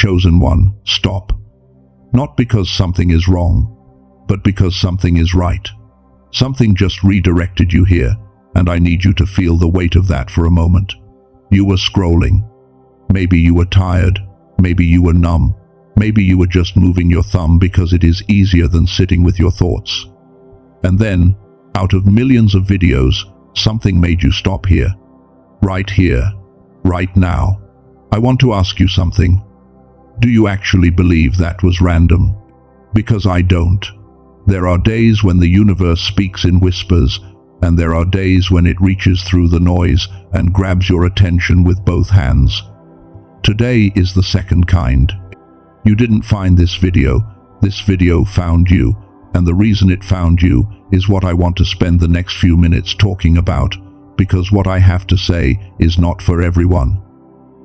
Chosen one, stop. Not because something is wrong, but because something is right. Something just redirected you here, and I need you to feel the weight of that for a moment. You were scrolling. Maybe you were tired. Maybe you were numb. Maybe you were just moving your thumb because it is easier than sitting with your thoughts. And then, out of millions of videos, something made you stop here. Right here. Right now. I want to ask you something. Do you actually believe that was random? Because I don't. There are days when the universe speaks in whispers, and there are days when it reaches through the noise and grabs your attention with both hands. Today is the second kind. You didn't find this video found you, and the reason it found you is what I want to spend the next few minutes talking about, because what I have to say is not for everyone.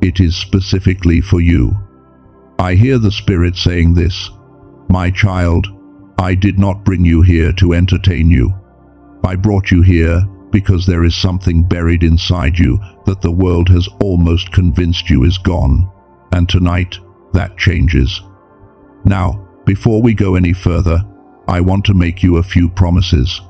It is specifically for you. I hear the Spirit saying this: "My child, I did not bring you here to entertain you. I brought you here because there is something buried inside you that the world has almost convinced you is gone. And tonight, that changes." Now, before we go any further, I want to make you a few promises.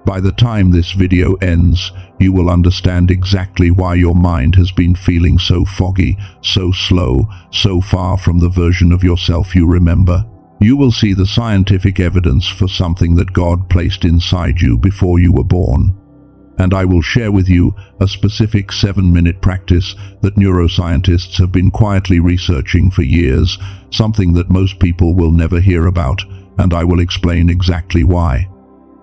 By the time this video ends, you will understand exactly why your mind has been feeling so foggy, so slow, so far from the version of yourself you remember. You will see the scientific evidence for something that God placed inside you before you were born. And I will share with you a specific 7-minute practice that neuroscientists have been quietly researching for years, something that most people will never hear about, and I will explain exactly why.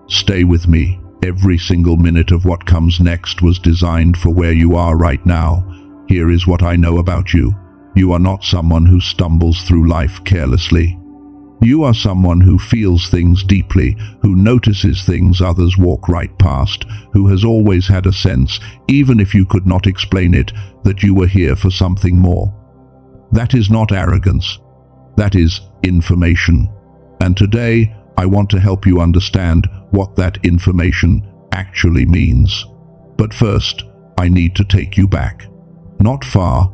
Stay with me. Every single minute of what comes next was designed for where you are right now. Here is what I know about you. You are not someone who stumbles through life carelessly. You are someone who feels things deeply, who notices things others walk right past, who has always had a sense, even if you could not explain it, that you were here for something more. That is not arrogance. That is information. And today, I want to help you understand what that information actually means. But first, I need to take you back. Not far,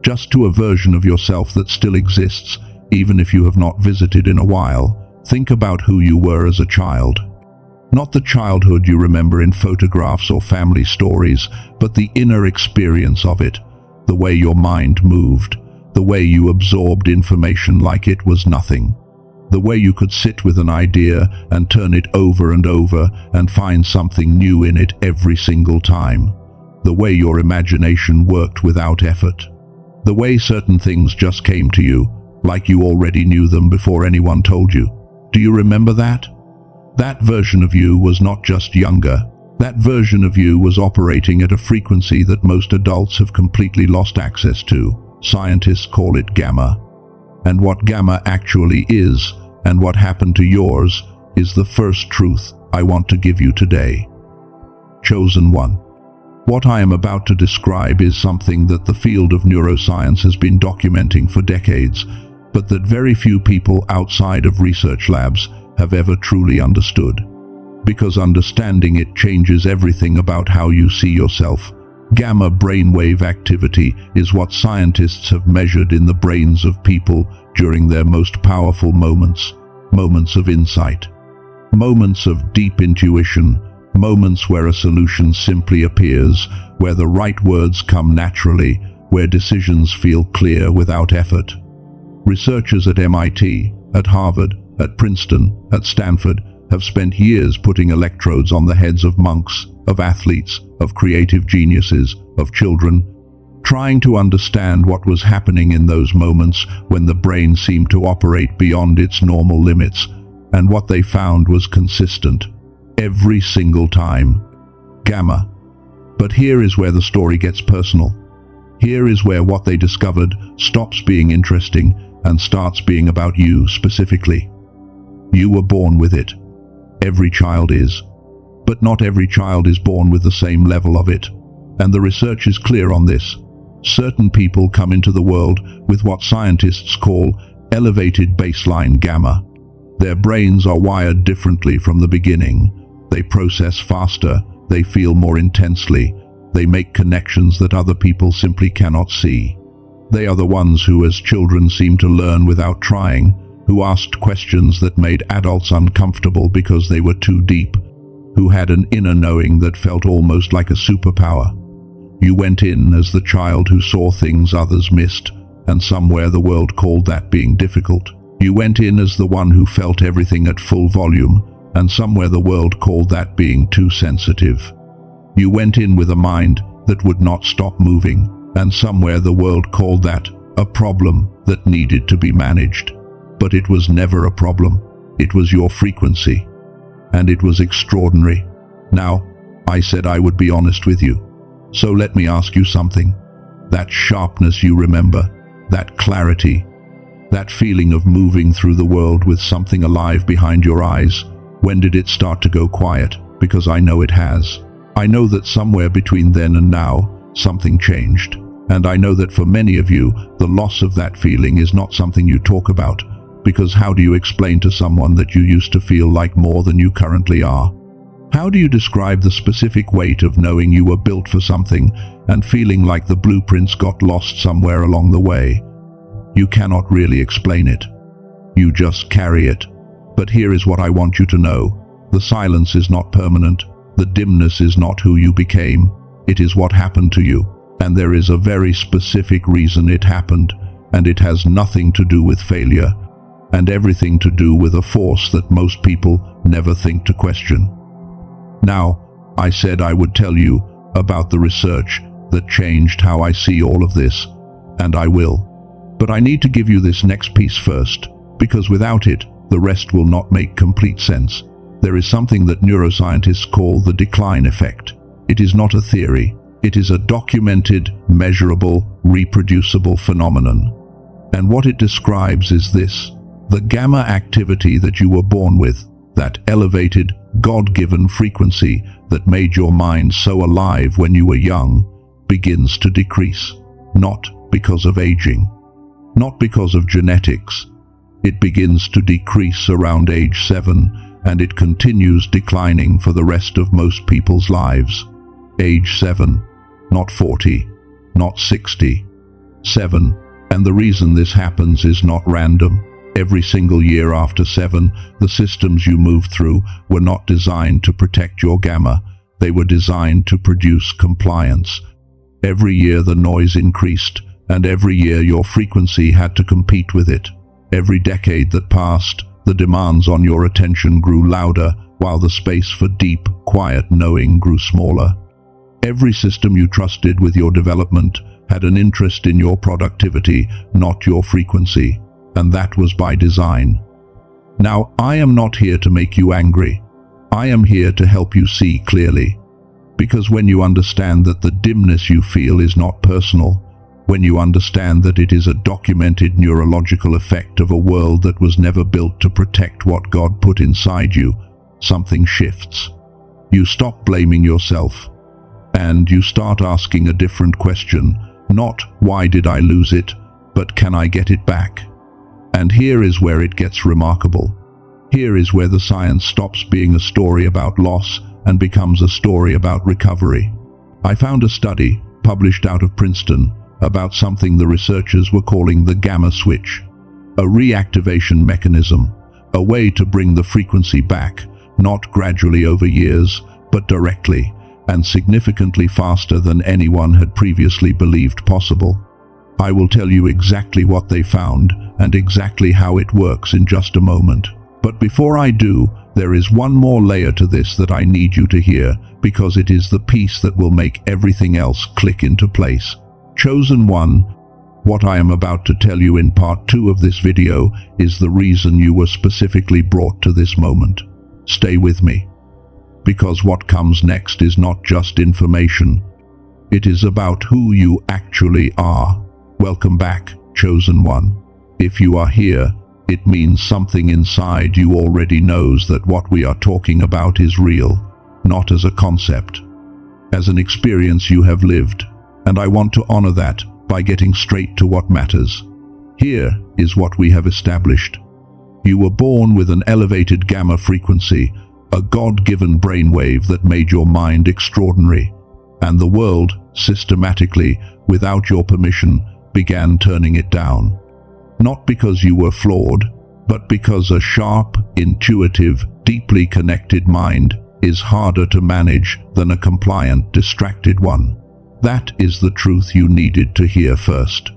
just to a version of yourself that still exists, even if you have not visited in a while. Think about who you were as a child. Not the childhood you remember in photographs or family stories, but the inner experience of it, the way your mind moved, the way you absorbed information like it was nothing, the way you could sit with an idea and turn it over and over and find something new in it every single time, the way your imagination worked without effort, the way certain things just came to you, like you already knew them before anyone told you. Do you remember that? That version of you was not just younger. That version of you was operating at a frequency that most adults have completely lost access to. Scientists call it gamma. And what gamma actually is, and what happened to yours, is the first truth I want to give you today. Chosen one. What I am about to describe is something that the field of neuroscience has been documenting for decades, but that very few people outside of research labs have ever truly understood. Because understanding it changes everything about how you see yourself. Gamma brainwave activity is what scientists have measured in the brains of people during their most powerful moments, moments of insight, moments of deep intuition, moments where a solution simply appears, where the right words come naturally, where decisions feel clear without effort. Researchers at MIT, at Harvard, at Princeton, at Stanford have spent years putting electrodes on the heads of monks, of athletes, of creative geniuses, of children, trying to understand what was happening in those moments when the brain seemed to operate beyond its normal limits, and what they found was consistent, every single time. Gamma. But here is where the story gets personal. Here is where what they discovered stops being interesting and starts being about you specifically. You were born with it. Every child is. But not every child is born with the same level of it. And the research is clear on this. Certain people come into the world with what scientists call elevated baseline gamma. Their brains are wired differently from the beginning. They process faster, they feel more intensely, they make connections that other people simply cannot see. They are the ones who as children seemed to learn without trying, who asked questions that made adults uncomfortable because they were too deep, who had an inner knowing that felt almost like a superpower. You went in as the child who saw things others missed, and somewhere the world called that being difficult. You went in as the one who felt everything at full volume, and somewhere the world called that being too sensitive. You went in with a mind that would not stop moving, and somewhere the world called that a problem that needed to be managed. But it was never a problem. It was your frequency. And it was extraordinary. Now, I said I would be honest with you. So let me ask you something. That sharpness you remember, that clarity, that feeling of moving through the world with something alive behind your eyes, when did it start to go quiet? Because I know it has. I know that somewhere between then and now, something changed. And I know that for many of you, the loss of that feeling is not something you talk about, because how do you explain to someone that you used to feel like more than you currently are? How do you describe the specific weight of knowing you were built for something and feeling like the blueprints got lost somewhere along the way? You cannot really explain it. You just carry it. But here is what I want you to know. The silence is not permanent. The dimness is not who you became. It is what happened to you. And there is a very specific reason it happened, and it has nothing to do with failure, and everything to do with a force that most people never think to question. Now, I said I would tell you about the research that changed how I see all of this, and I will. But I need to give you this next piece first, because without it, the rest will not make complete sense. There is something that neuroscientists call the decline effect. It is not a theory. It is a documented, measurable, reproducible phenomenon. And what it describes is this: the gamma activity that you were born with, that elevated, God-given frequency that made your mind so alive when you were young, begins to decrease. Not because of aging, not because of genetics. It begins to decrease around age 7, and it continues declining for the rest of most people's lives. Age 7. Not 40, not 60, 7. And the reason this happens is not random. Every single year after 7, the systems you move through were not designed to protect your gamma. They were designed to produce compliance. Every year the noise increased, and every year your frequency had to compete with it. Every decade that passed, the demands on your attention grew louder, while the space for deep, quiet knowing grew smaller. Every system you trusted with your development had an interest in your productivity, not your frequency, and that was by design. Now, I am not here to make you angry. I am here to help you see clearly. Because when you understand that the dimness you feel is not personal, when you understand that it is a documented neurological effect of a world that was never built to protect what God put inside you, something shifts. You stop blaming yourself. And you start asking a different question, not why did I lose it, but can I get it back? And here is where it gets remarkable. Here is where the science stops being a story about loss and becomes a story about recovery. I found a study, published out of Princeton, about something the researchers were calling the gamma switch, a reactivation mechanism, a way to bring the frequency back, not gradually over years, but directly, and significantly faster than anyone had previously believed possible. I will tell you exactly what they found and exactly how it works in just a moment. But before I do, there is one more layer to this that I need you to hear, because it is the piece that will make everything else click into place. Chosen one, what I am about to tell you in part 2 of this video is the reason you were specifically brought to this moment. Stay with me. Because what comes next is not just information. It is about who you actually are. Welcome back, chosen one. If you are here, it means something inside you already knows that what we are talking about is real, not as a concept, as an experience you have lived. And I want to honor that by getting straight to what matters. Here is what we have established. You were born with an elevated gamma frequency, a God-given brainwave that made your mind extraordinary, and the world, systematically, without your permission, began turning it down. Not because you were flawed, but because a sharp, intuitive, deeply connected mind is harder to manage than a compliant, distracted one. That is the truth you needed to hear first.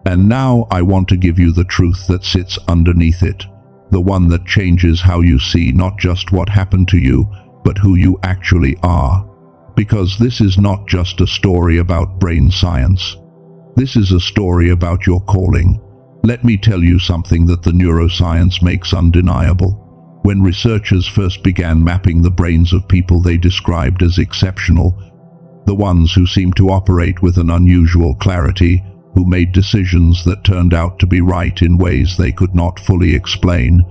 And now I want to give you the truth that sits underneath it, the one that changes how you see not just what happened to you, but who you actually are. Because this is not just a story about brain science. This is a story about your calling. Let me tell you something that the neuroscience makes undeniable. When researchers first began mapping the brains of people they described as exceptional, the ones who seemed to operate with an unusual clarity, who made decisions that turned out to be right in ways they could not fully explain,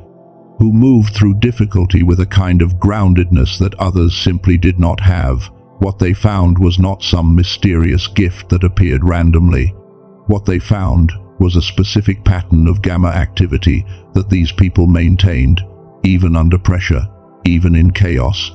who moved through difficulty with a kind of groundedness that others simply did not have, what they found was not some mysterious gift that appeared randomly. What they found was a specific pattern of gamma activity that these people maintained, even under pressure, even in chaos,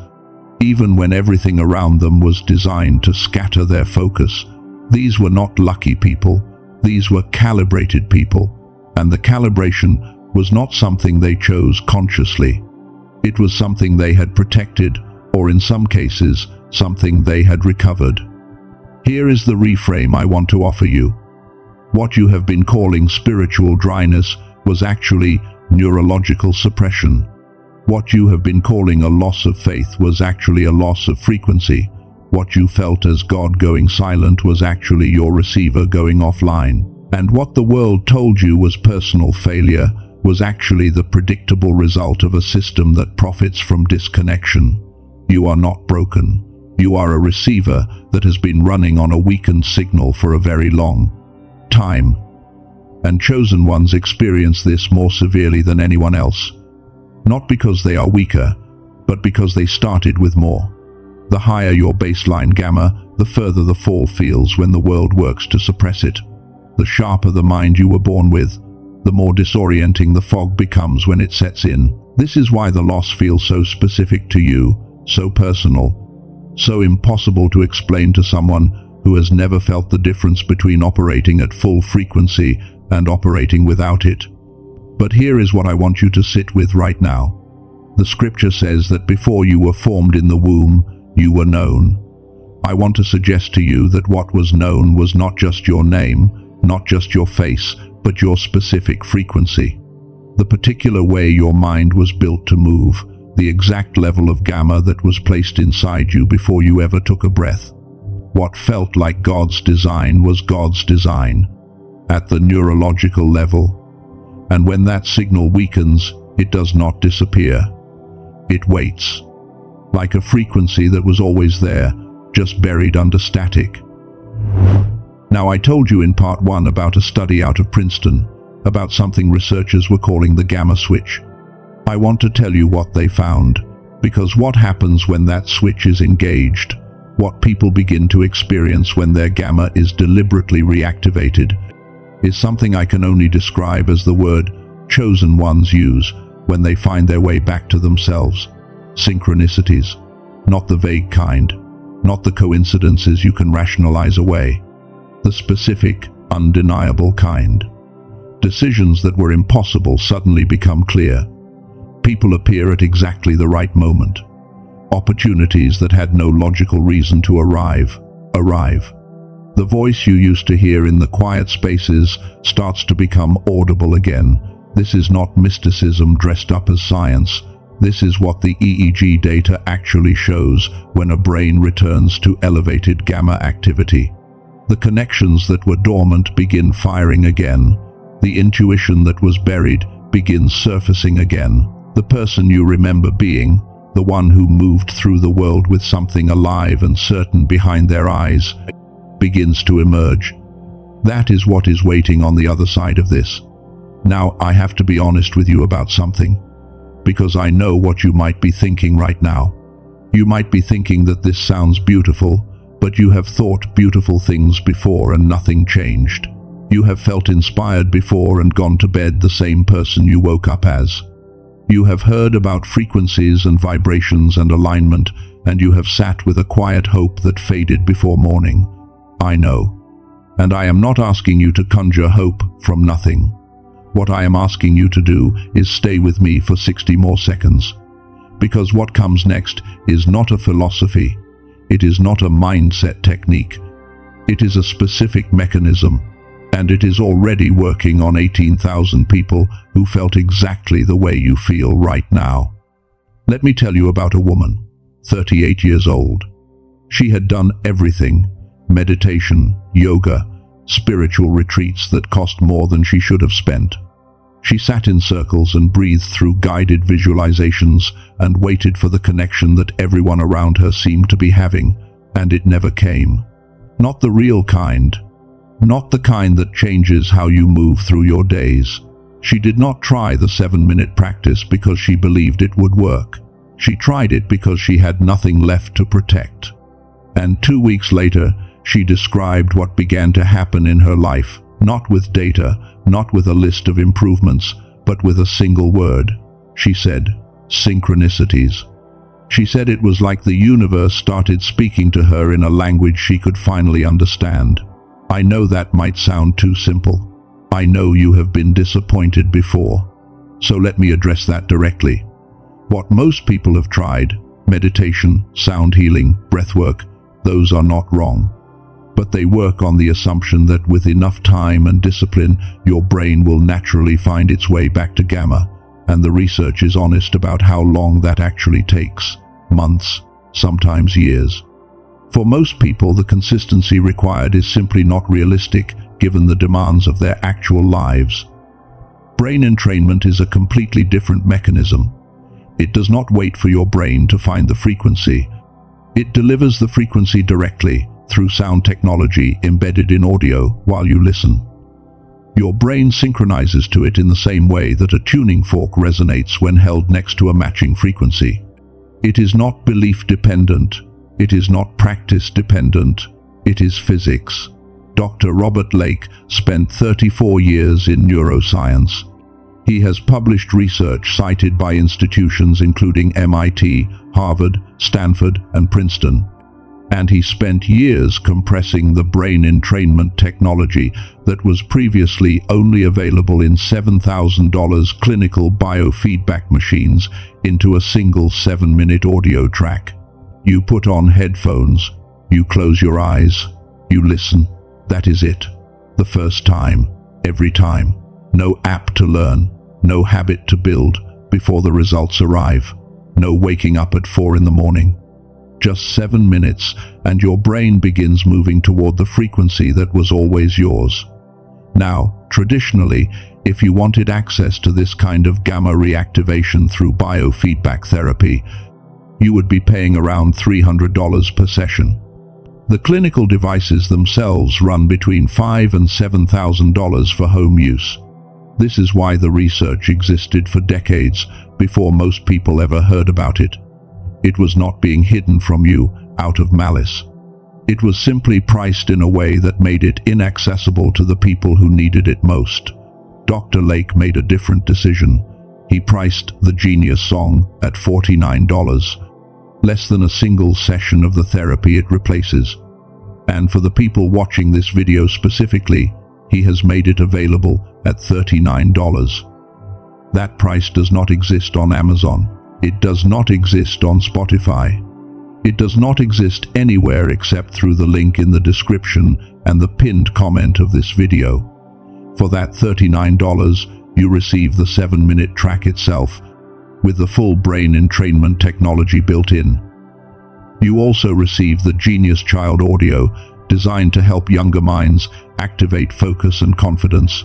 even when everything around them was designed to scatter their focus. These were not lucky people, these were calibrated people, and the calibration was not something they chose consciously. It was something they had protected, or in some cases, something they had recovered. Here is the reframe I want to offer you. What you have been calling spiritual dryness was actually neurological suppression. What you have been calling a loss of faith was actually a loss of frequency. What you felt as God going silent was actually your receiver going offline. And what the world told you was personal failure was actually the predictable result of a system that profits from disconnection. You are not broken. You are a receiver that has been running on a weakened signal for a very long time. And chosen ones experience this more severely than anyone else. Not because they are weaker, but because they started with more. The higher your baseline gamma, the further the fall feels when the world works to suppress it. The sharper the mind you were born with, the more disorienting the fog becomes when it sets in. This is why the loss feels so specific to you, so personal, so impossible to explain to someone who has never felt the difference between operating at full frequency and operating without it. But here is what I want you to sit with right now. The scripture says that before you were formed in the womb, you were known. I want to suggest to you that what was known was not just your name, not just your face, but your specific frequency. The particular way your mind was built to move, the exact level of gamma that was placed inside you before you ever took a breath. What felt like God's design was God's design, at the neurological level. And when that signal weakens, it does not disappear. It waits, like a frequency that was always there, just buried under static. Now, I told you in part 1 about a study out of Princeton, about something researchers were calling the gamma switch. I want to tell you what they found, because what happens when that switch is engaged, what people begin to experience when their gamma is deliberately reactivated, is something I can only describe as the word chosen ones use when they find their way back to themselves. Synchronicities, not the vague kind, not the coincidences you can rationalize away, the specific, undeniable kind. Decisions that were impossible suddenly become clear. People appear at exactly the right moment. Opportunities that had no logical reason to arrive. The voice you used to hear in the quiet spaces starts to become audible again. This is not mysticism dressed up as science. This is what the EEG data actually shows when a brain returns to elevated gamma activity. The connections that were dormant begin firing again. The intuition that was buried begins surfacing again. The person you remember being, the one who moved through the world with something alive and certain behind their eyes, begins to emerge. That is what is waiting on the other side of this. Now, I have to be honest with you about something, because I know what you might be thinking right now. You might be thinking that this sounds beautiful, but you have thought beautiful things before and nothing changed. You have felt inspired before and gone to bed the same person you woke up as. You have heard about frequencies and vibrations and alignment, and you have sat with a quiet hope that faded before morning. I know. And I am not asking you to conjure hope from nothing. What I am asking you to do is stay with me for 60 more seconds. Because what comes next is not a philosophy. It is not a mindset technique. It is a specific mechanism. And it is already working on 18,000 people who felt exactly the way you feel right now. Let me tell you about a woman, 38 years old. She had done everything: meditation, yoga, spiritual retreats that cost more than she should have spent. She sat in circles and breathed through guided visualizations and waited for the connection that everyone around her seemed to be having, and it never came. Not the real kind. Not the kind that changes how you move through your days. She did not try the 7-minute practice because she believed it would work. She tried it because she had nothing left to protect. And 2 weeks later, she described what began to happen in her life, not with data, not with a list of improvements, but with a single word. She said, synchronicities. She said it was like the universe started speaking to her in a language she could finally understand. I know that might sound too simple. I know you have been disappointed before. So let me address that directly. What most people have tried, meditation, sound healing, breathwork, those are not wrong. But they work on the assumption that with enough time and discipline, your brain will naturally find its way back to gamma, and the research is honest about how long that actually takes. Months, sometimes years. For most people, the consistency required is simply not realistic, given the demands of their actual lives. Brain entrainment is a completely different mechanism. It does not wait for your brain to find the frequency. It delivers the frequency directly, through sound technology embedded in audio while you listen. Your brain synchronizes to it in the same way that a tuning fork resonates when held next to a matching frequency. It is not belief dependent. It is not practice dependent. It is physics. Dr. Robert Lake spent 34 years in neuroscience. He has published research cited by institutions including MIT, Harvard, Stanford, and Princeton. And he spent years compressing the brain entrainment technology that was previously only available in $7,000 clinical biofeedback machines into a single 7-minute audio track. You put on headphones, you close your eyes, you listen. That is it. The first time, every time. No app to learn, no habit to build before the results arrive. No waking up at 4 in the morning. Just 7 minutes, and your brain begins moving toward the frequency that was always yours. Now, traditionally, if you wanted access to this kind of gamma reactivation through biofeedback therapy, you would be paying around $300 per session. The clinical devices themselves run between $5,000 and $7,000 for home use. This is why the research existed for decades before most people ever heard about it. It was not being hidden from you out of malice. It was simply priced in a way that made it inaccessible to the people who needed it most. Dr. Lake made a different decision. He priced the Genius Song at $49, less than a single session of the therapy it replaces. And for the people watching this video specifically, he has made it available at $39. That price does not exist on Amazon. It does not exist on Spotify. It does not exist anywhere except through the link in the description and the pinned comment of this video. For that $39, you receive the 7-minute track itself, with the full brain entrainment technology built in. You also receive the Genius Child audio, designed to help younger minds activate focus and confidence.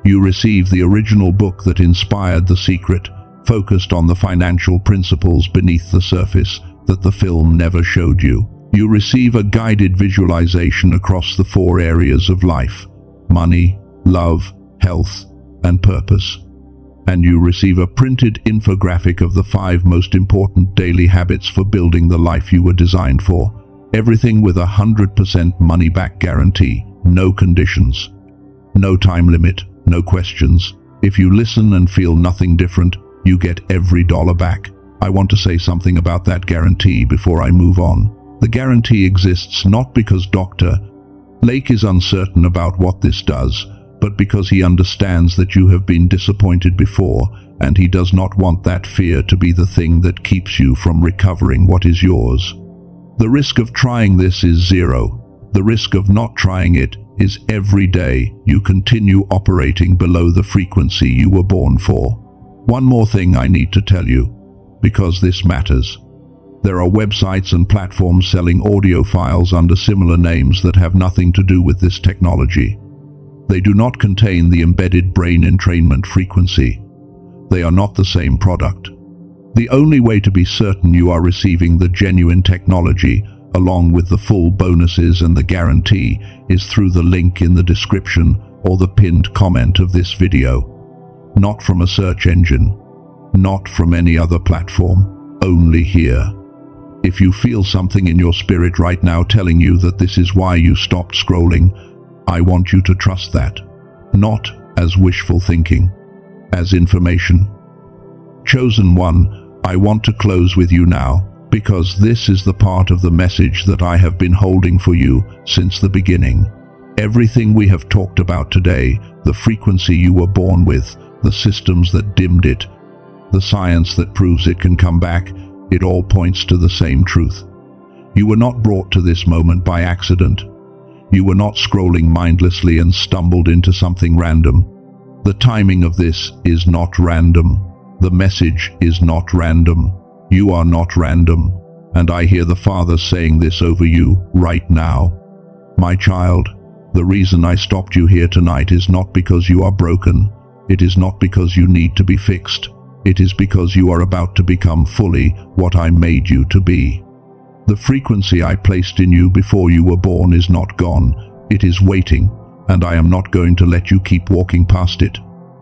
You receive the original book that inspired The Secret, focused on the financial principles beneath the surface that the film never showed you. You receive a guided visualization across the 4 areas of life: money, love, health, and purpose. And you receive a printed infographic of the 5 most important daily habits for building the life you were designed for. Everything with a 100% money-back guarantee, no conditions, no time limit, no questions. If you listen and feel nothing different, you get every dollar back. I want to say something about that guarantee before I move on. The guarantee exists not because Dr. Lake is uncertain about what this does, but because he understands that you have been disappointed before, and he does not want that fear to be the thing that keeps you from recovering what is yours. The risk of trying this is zero. The risk of not trying it is every day you continue operating below the frequency you were born for. One more thing I need to tell you, because this matters. There are websites and platforms selling audio files under similar names that have nothing to do with this technology. They do not contain the embedded brain entrainment frequency. They are not the same product. The only way to be certain you are receiving the genuine technology, along with the full bonuses and the guarantee, is through the link in the description or the pinned comment of this video. Not from a search engine, not from any other platform, only here. If you feel something in your spirit right now telling you that this is why you stopped scrolling, I want you to trust that, not as wishful thinking, as information. Chosen one, I want to close with you now, because this is the part of the message that I have been holding for you since the beginning. Everything we have talked about today, the frequency you were born with, the systems that dimmed it, the science that proves it can come back, it all points to the same truth. You were not brought to this moment by accident. You were not scrolling mindlessly and stumbled into something random. The timing of this is not random. The message is not random. You are not random. And I hear the Father saying this over you right now. My child, the reason I stopped you here tonight is not because you are broken. It is not because you need to be fixed. It is because you are about to become fully what I made you to be. The frequency I placed in you before you were born is not gone. It is waiting, and I am not going to let you keep walking past it.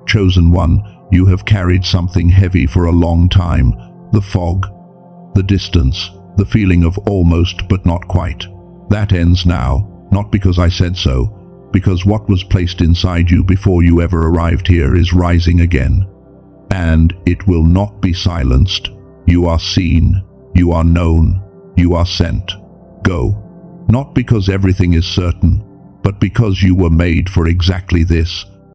Chosen one, you have carried something heavy for a long time. The fog, the distance, the feeling of almost but not quite. That ends now, not because I said so, because what was placed inside you before you ever arrived here is rising again. And it will not be silenced. You are seen, you are known, you are sent. Go. Not because everything is certain, but because you were made for exactly this,